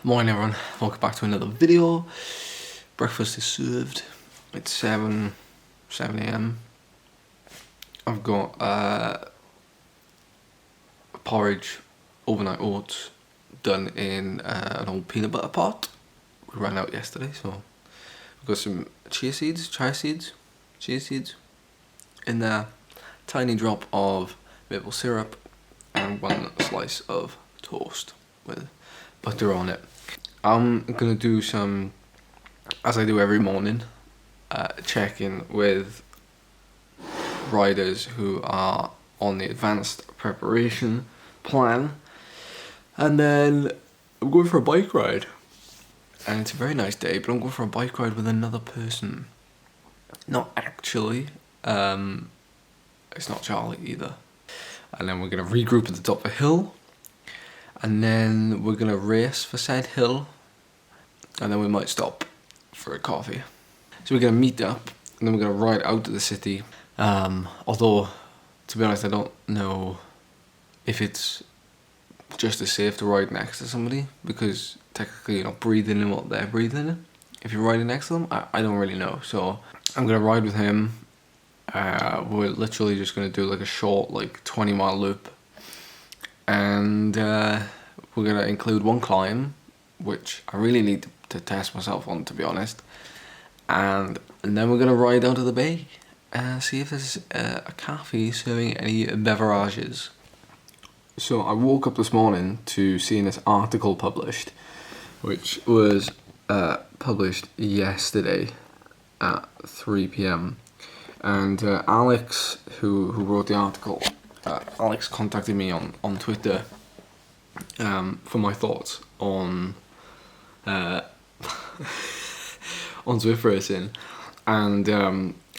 Morning everyone, welcome back to another video. Breakfast is served. It's 7 AM. I've got porridge, overnight oats, done in an old peanut butter pot. We ran out yesterday, so we've got some chia seeds in there, tiny drop of maple syrup, and one slice of toast with butter on it. I'm gonna do some, as I do every morning, check-in with riders who are on the advanced preparation plan, and then I'm going for a bike ride. And it's a very nice day, but I'm going for a bike ride with another person. Not actually, it's not Charlie either. And then we're gonna regroup at the top of a hill, and then we're gonna race for said hill, and then we might stop for a coffee. So we're gonna meet up, and then we're gonna ride out to the city. Although, to be honest, I don't know if it's just as safe to ride next to somebody, because technically you're not breathing in what they're breathing in if you're riding next to them. I don't really know. So I'm gonna ride with him. We're literally just gonna do like a short, like 20-mile loop, and we're gonna include one climb, which I really need to test myself on, to be honest. And then we're gonna ride out to the bay and see if there's a cafe serving any beverages. So I woke up this morning to seeing this article published, which was published yesterday at 3 PM. And Alex, who wrote the article, Alex contacted me on Twitter for my thoughts on on Zwift racing, and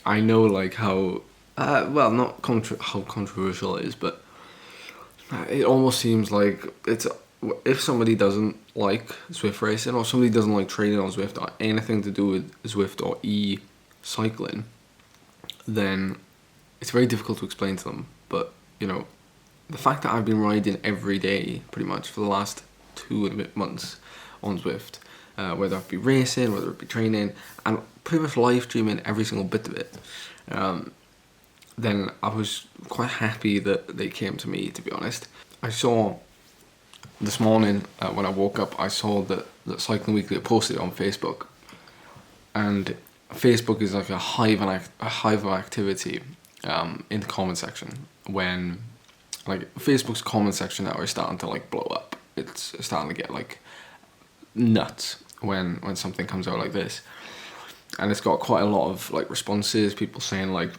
I know like how well, not how controversial it is, but it almost seems like it's, if somebody doesn't like Zwift racing, or somebody doesn't like training on Zwift, or anything to do with Zwift or e-cycling, then it's very difficult to explain to them. But you know, the fact that I've been riding every day pretty much for the last 2 and a bit months on Zwift, whether it be racing, whether it be training, and pretty much live streaming every single bit of it, then I was quite happy that they came to me, to be honest. I saw this morning when I woke up, I saw that Cycling Weekly had posted it on Facebook, and Facebook is like a hive of activity in the comment section. When like Facebook's comment section now is starting to like blow up. It's starting to get like nuts when something comes out like this, and it's got quite a lot of like responses. People saying like,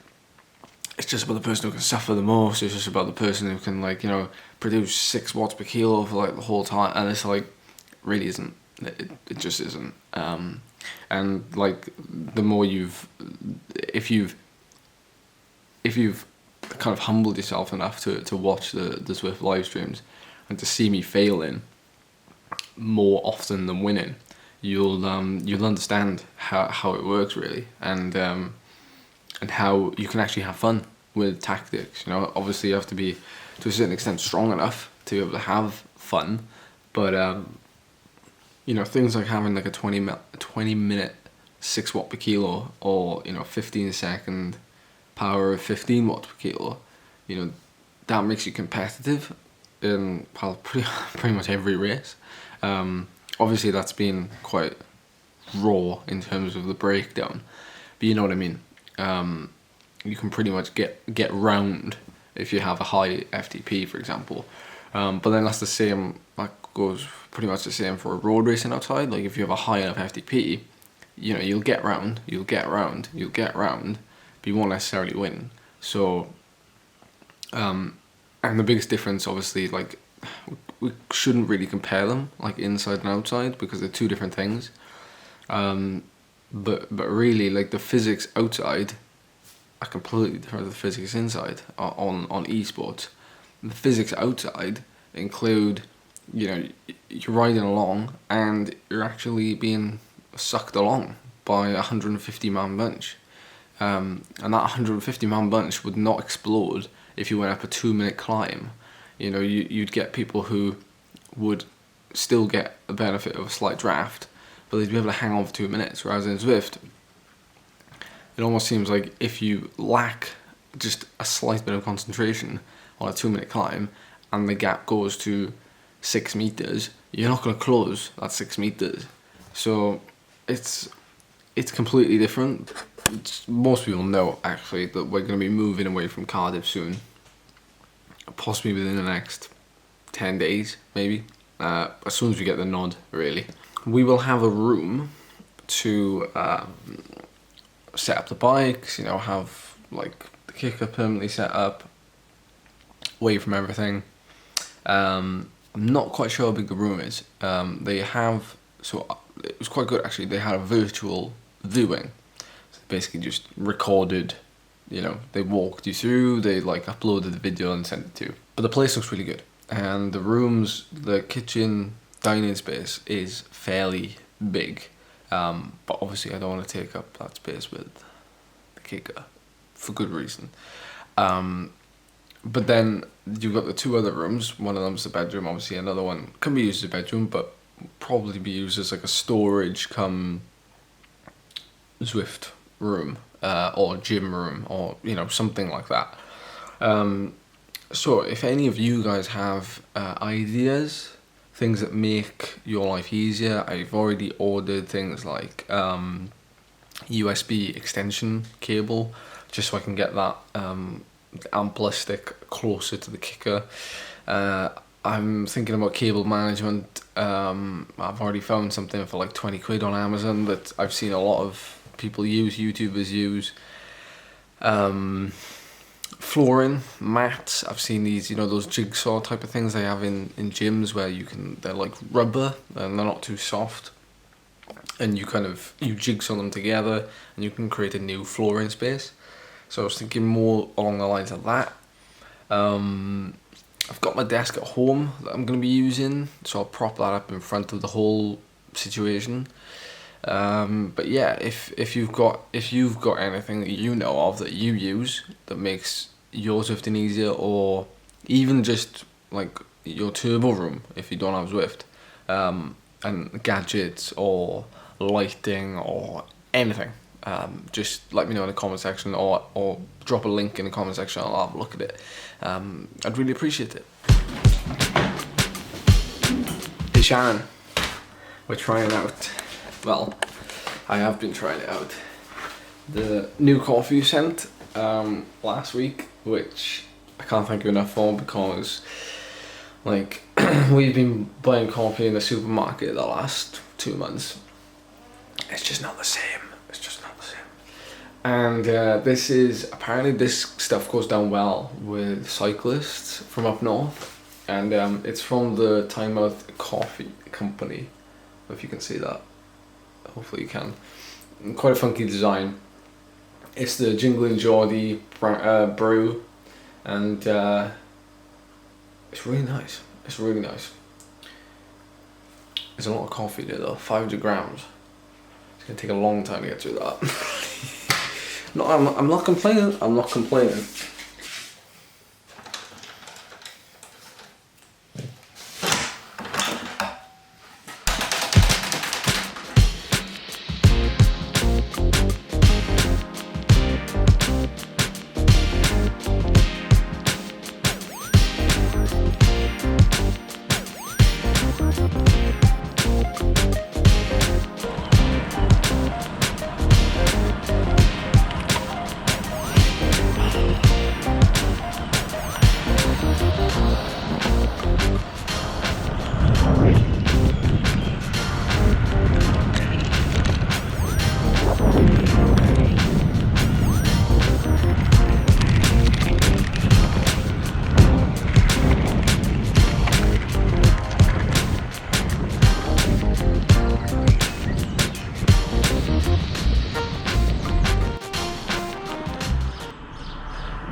it's just about the person who can suffer the most. It's just about the person who can, like, you know, produce 6 watts per kilo for like the whole time. And it's like, really isn't. It just isn't. And like, the more if you've kind of humbled yourself enough to watch the Zwift live streams and to see me failing more often than winning, you'll understand how it works really, and how you can actually have fun with tactics. You know, obviously you have to be to a certain extent strong enough to be able to have fun, but you know, things like having like a 20 minute 6 watt per kilo, or you know, 15-second power of 15 watts per kilo, you know, that makes you competitive in pretty much every race. Obviously that's been quite raw in terms of the breakdown, but you know what I mean. You can pretty much get round if you have a high FTP, for example. But then that's the same, that goes pretty much the same for road racing outside. Like if you have a high enough FTP, you know, you'll get round, but you won't necessarily win. So, and the biggest difference, obviously, like, we shouldn't really compare them, like inside and outside, because they're two different things. But really, like, the physics outside are completely different to the physics inside on esports. The physics outside include, you know, you're riding along and you're actually being sucked along by a 150-man bunch. And that 150-man bunch would not explode if you went up a 2-minute climb. You know, you'd get people who would still get the benefit of a slight draft, but they'd be able to hang on for 2 minutes. Whereas in Zwift, it almost seems like if you lack just a slight bit of concentration on a 2-minute climb, and the gap goes to 6 meters, you're not going to close that 6 meters. So it's completely different. Most people know actually that we're going to be moving away from Cardiff soon, possibly within the next 10 days, maybe. As soon as we get the nod, really. We will have a room to set up the bikes, you know, have like the kicker permanently set up, away from everything. I'm not quite sure how big the room is. They have, so it was quite good actually, they had a virtual viewing. So basically just recorded, you know, they walked you through, they like uploaded the video and sent it to you. But the place looks really good. And the rooms, the kitchen, dining space is fairly big. But obviously I don't want to take up that space with the kicker, for good reason. But then you've got the 2 other rooms. One of them's the bedroom, obviously. Another one can be used as a bedroom, but probably be used as like a storage come Zwift room, or gym room, or, you know, something like that. So if any of you guys have ideas, things that make your life easier, I've already ordered things like USB extension cable, just so I can get that ampler stick closer to the kicker. I'm thinking about cable management. I've already found something for like 20 quid on Amazon that I've seen a lot of people use, YouTubers use. Flooring, mats, I've seen these, you know, those jigsaw type of things they have in gyms where they're like rubber and they're not too soft. And you jigsaw them together and you can create a new flooring space. So I was thinking more along the lines of that. I've got my desk at home that I'm going to be using, so I'll prop that up in front of the whole situation. But yeah, if you've got anything that you know of that you use that makes your Zwifting easier, or even just like your turbo room if you don't have Zwift, and gadgets or lighting or anything, just let me know in the comment section, or drop a link in the comment section. I'll have a look at it. I'd really appreciate it. Hey Shannon, we're trying out, well, I have been trying it out, the new coffee you sent last week, which I can't thank you enough for, because like we've been buying coffee in the supermarket the last 2 months. It's just not the same. It's just not the same. And apparently this stuff goes down well with cyclists from up north, and it's from the Tynemouth Coffee Company, if you can see that. Hopefully you can. Quite a funky design. It's the Jingling Geordie brew, and it's really nice. It's really nice. There's a lot of coffee there though, 500 grams. It's gonna take a long time to get through that. No, I'm not complaining. I'm not complaining.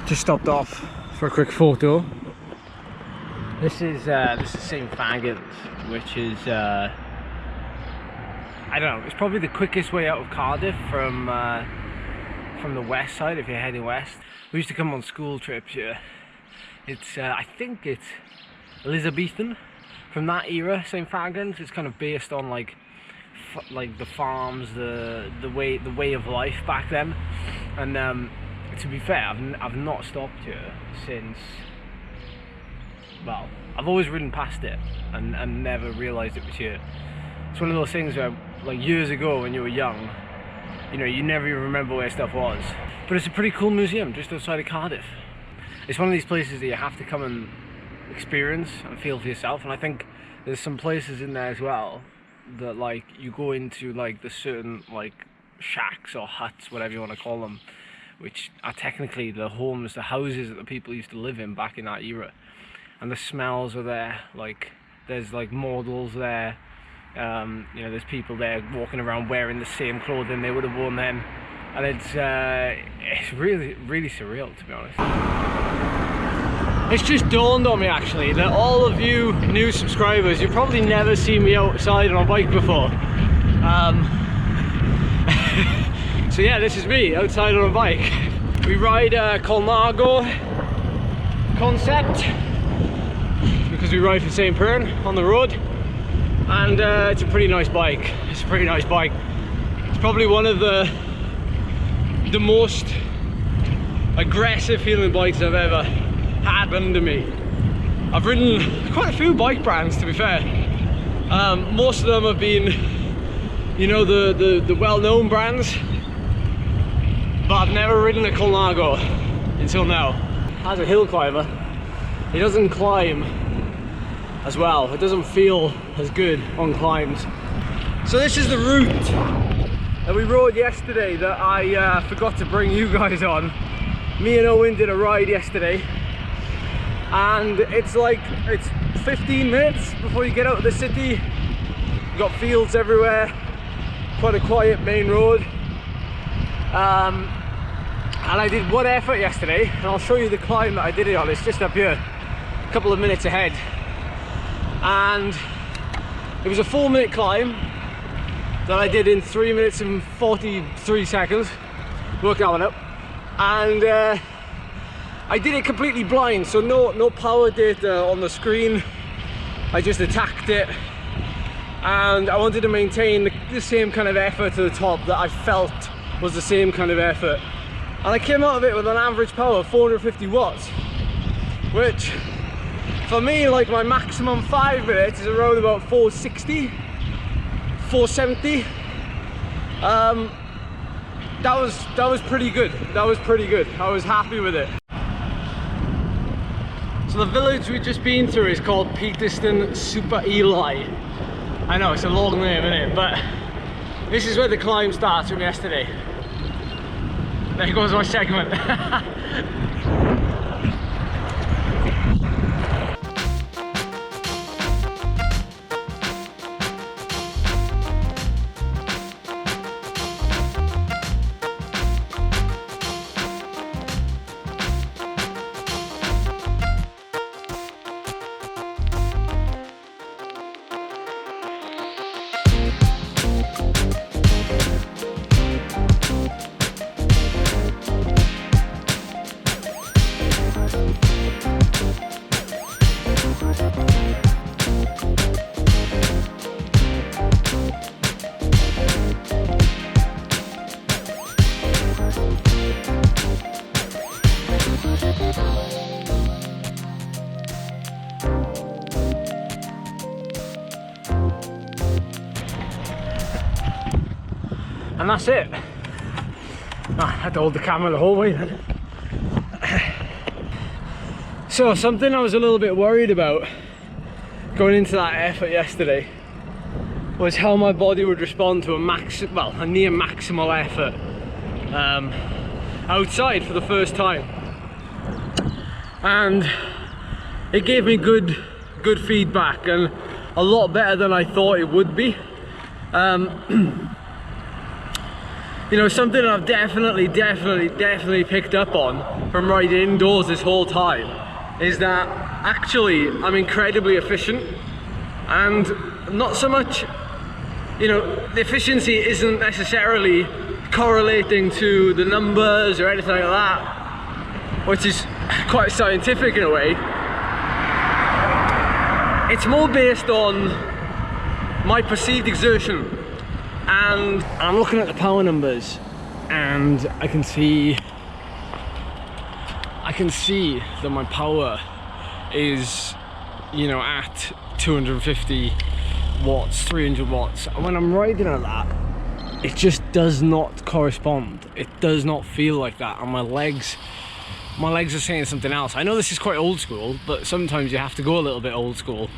Just stopped off for a quick photo. This is Saint Piran, which is I don't know, it's probably the quickest way out of Cardiff from the west side if you're heading west. We used to come on school trips here. It's I think it's Elizabethan, from that era, Saint Piran. It's kind of based on like the farms, the way of life back then. And to be fair, I've not stopped here since, well, I've always ridden past it and never realised it was here. It's one of those things where, like, years ago when you were young, you know, you never even remember where stuff was. But it's a pretty cool museum just outside of Cardiff. It's one of these places that you have to come and experience and feel for yourself. And I think there's some places in there as well that, like, you go into, like, the certain, like, shacks or huts, whatever you want to call them, which are technically the homes, the houses that the people used to live in back in that era. And the smells are there. Like, there's like models there. You know, there's people there walking around wearing the same clothing they would have worn then, and it's really, really surreal, to be honest. It's just dawned on me actually that all of you new subscribers, you've probably never seen me outside on a bike before. So yeah, this is me outside on a bike. We ride Colnago concept because we ride for Saint Piran on the road. And it's a pretty nice bike. It's a pretty nice bike. It's probably one of the most aggressive feeling bikes I've ever had under me. I've ridden quite a few bike brands, to be fair. Most of them have been, you know, the well-known brands, but I've never ridden a Colnago until now. As a hill climber, it doesn't climb as well. It doesn't feel as good on climbs. So this is the route that we rode yesterday that I forgot to bring you guys on. Me and Owen did a ride yesterday, and it's 15 minutes before you get out of the city. You've got fields everywhere, quite a quiet main road. And I did one effort yesterday, and I'll show you the climb that I did it on. It's just up here, a couple of minutes ahead. And it was a 4-minute climb that I did in 3 minutes and 43 seconds. Work that one up. And I did it completely blind, so no power data on the screen. I just attacked it, and I wanted to maintain the same kind of effort to the top that I felt was the same kind of effort. And I came out of it with an average power of 450 watts, which for me, like, my maximum 5 minutes is around about 460, 470. That was pretty good. That was pretty good. I was happy with it. So the village we've just been through is called Peterston Super Eli. I know it's a long name, isn't it? But this is where the climb starts from yesterday. There goes my segment. And that's it. I had to hold the camera the whole way then. So something I was a little bit worried about going into that effort yesterday was how my body would respond to a near maximal effort outside for the first time. And it gave me good feedback, and a lot better than I thought it would be. You know, something I've definitely picked up on from riding indoors this whole time is that actually I'm incredibly efficient, and not so much, you know, the efficiency isn't necessarily correlating to the numbers or anything like that, which is quite scientific in a way. It's more based on my perceived exertion, and I'm looking at the power numbers, and I can see that my power is, you know, at 250 watts, 300 watts. And when I'm riding at that, it just does not correspond. It does not feel like that, and my legs are saying something else. I know this is quite old school, but sometimes you have to go a little bit old school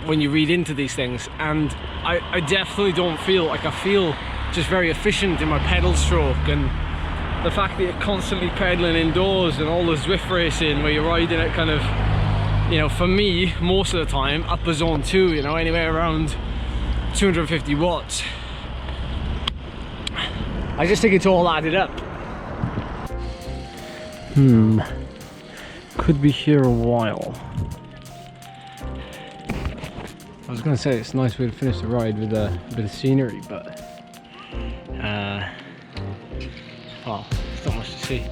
when you read into these things, and I definitely don't feel like, I feel just very efficient in my pedal stroke, and the fact that you're constantly pedaling indoors and all the Zwift racing where you're riding at kind of, you know, for me most of the time upper zone 2, you know, anywhere around 250 watts. I just think it's all added up. Could be here a while. I was gonna say it's a nice way to finish the ride with a bit of scenery, but well, there's not much to see.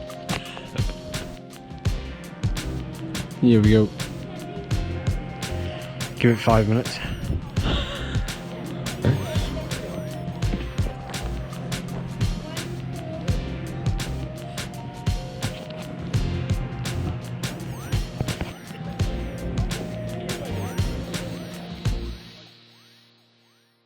Here we go. Give it 5 minutes.